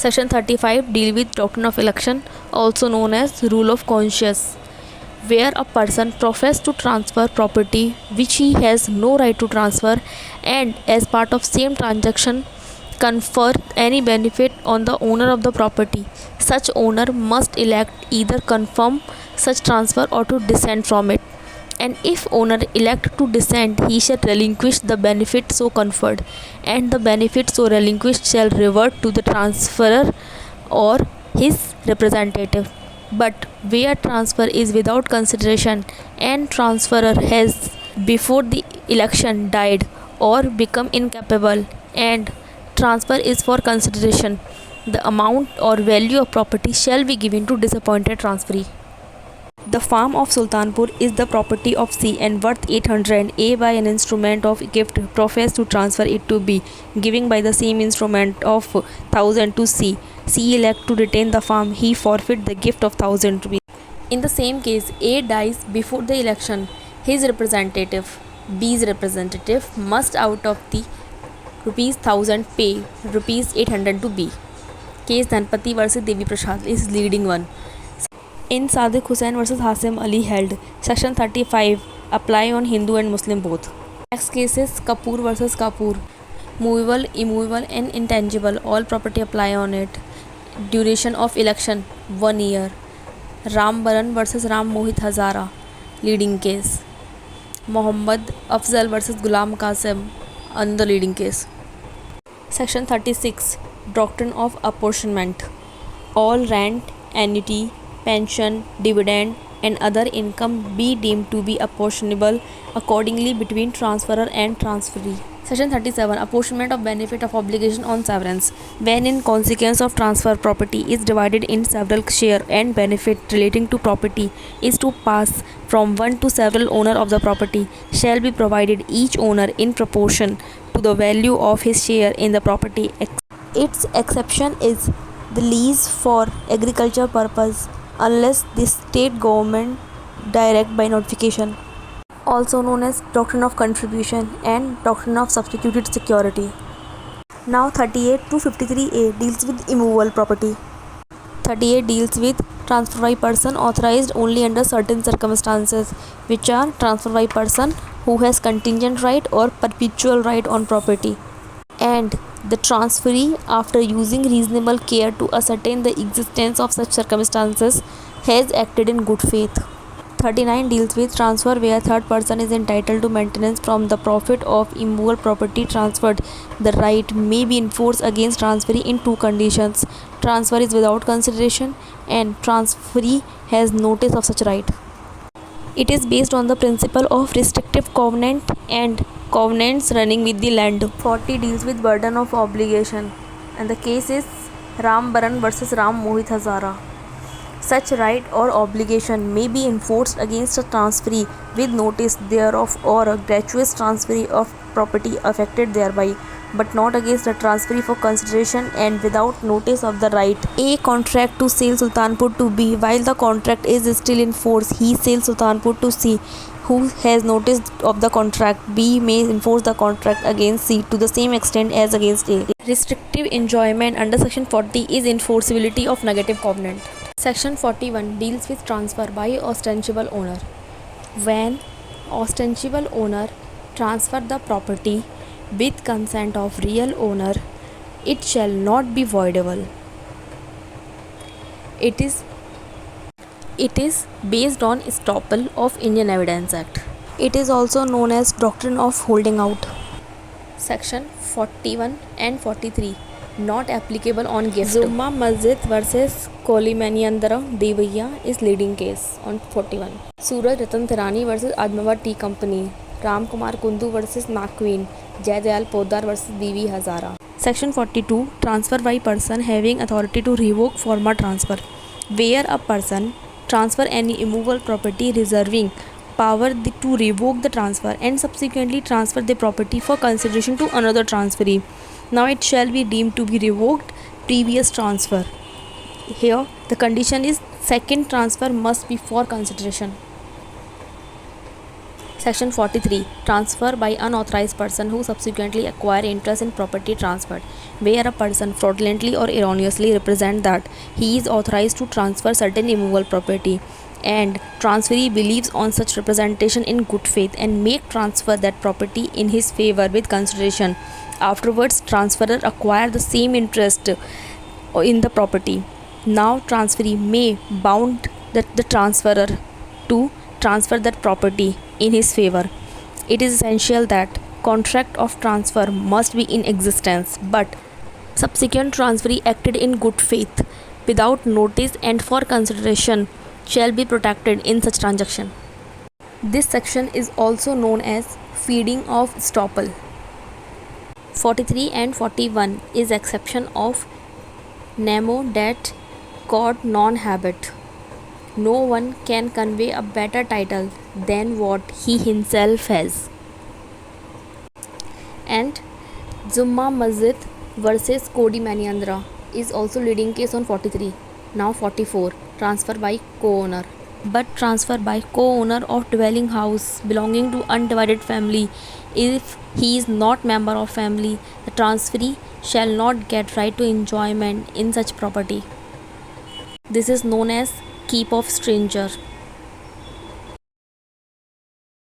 Section 35 deal with doctrine of election, also known as rule of conscience, where a person professes to transfer property which he has no right to transfer, and as part of same transaction confer any benefit on the owner of the property. Such owner must elect either confirm such transfer or to dissent from it. And if owner elect to dissent, he shall relinquish the benefit so conferred, and the benefit so relinquished shall revert to the transferor or his representative. But where transfer is without consideration and transferor has before the election died or become incapable, and transfer is for consideration, the amount or value of property shall be given to disappointed transferee. The farm of Sultanpur is the property of C and worth 800 A by an instrument of gift professed to transfer it to B, giving by the same instrument of 1000 to C. C elect to retain the farm, he forfeit the gift of 1000 rupees. In the same case, A dies before the election. His representative, B's representative, must out of the rupees 1000 pay rupees 800 to B. Case Dhanpati versus Devi Prasad is leading one. In Sadiq Hussain versus Hasim Ali held, Section 35 apply on Hindu and Muslim both. Next case is Kapoor versus Kapoor. Movable, immovable and intangible, all property apply on it. Duration of election 1 year. Ram Baran versus Ram Mohit Hazara, leading case. Mohammad Afzal versus Ghulam Qasim, another leading case. Section 36 Doctrine of Apportionment. All rent, annuity, pension, dividend and other income be deemed to be apportionable accordingly between transferor and transferee. Section 37 Apportionment of benefit of obligation on severance. When in consequence of transfer property is divided in several share and benefit relating to property is to pass from one to several owner of the property shall be provided each owner in proportion to the value of his share in the property. Its exception is the lease for agriculture purpose unless the state government direct by notification, also known as doctrine of contribution and doctrine of substituted security. Now 38 to 53A deals with immovable property. 38 deals with transfer by person authorized only under certain circumstances, which are transfer by person who has contingent right or perpetual right on property, and the transferee, after using reasonable care to ascertain the existence of such circumstances, has acted in good faith. 39 deals with transfer where third person is entitled to maintenance from the profit of immovable property transferred. The right may be enforced against transferee in two conditions: transfer is without consideration and transferee has notice of such right. It is based on the principle of restrictive covenant and covenants running with the land. 40 deals with burden of obligation, and the case is Ram Baran versus Ram Mohit Hazara. Such right or obligation may be enforced against a transferee with notice thereof or a gratuitous transferee of property affected thereby, but not against the transferee for consideration and without notice of the right. A contract to sell Sultanpur to B. While the contract is still in force, he sells Sultanpur to C, who has notice of the contract. B may enforce the contract against C to the same extent as against A. Restrictive enjoyment under Section 40 is enforceability of negative covenant. Section 41 deals with transfer by ostensible owner. When ostensible owner transfer the property with consent of real owner, it shall not be voidable. It is based on estoppel of Indian Evidence Act. It is also known as doctrine of holding out. Section 41 and 43 not applicable on gift. Zumma Masjid versus Kolimaniandara Devaya is leading case on 41. Suraj Ratan Thirani versus Admawar Tea Company. Ram Kumar Kundu versus Naqueen. Jaydayal Poddar versus BV Hazara. Section 42 transfer by person having authority to revoke former transfer. Where a person transfer any immovable property reserving power to revoke the transfer and subsequently transfer the property for consideration to another transferee. Now it shall be deemed to be revoked previous transfer. Here the condition is second transfer must be for consideration. Section 43 transfer by unauthorized person who subsequently acquire interest in property transferred. where a person fraudulently or erroneously represents that he is authorized to transfer certain immovable property, and transferee believes on such representation in good faith and make transfer that property in his favor with consideration. Afterwards, transferor acquire the same interest in the property. Now, transferee may bound the transferor to transfer that property in his favor. It is essential that contract of transfer must be in existence, but subsequent transferee acted in good faith without notice and for consideration shall be protected in such transaction. This section is also known as feeding of estoppel. 43 and 41 is exception of nemo dat quod non habet. No one can convey a better title than what he himself has. And Jumma Masjid versus Kodi Maniandra is also leading case on 43. Now 44, transfer by co-owner. But transfer by co-owner of dwelling house belonging to undivided family, if he is not member of family, the transferee shall not get right to enjoyment in such property. This is known as keep of stranger.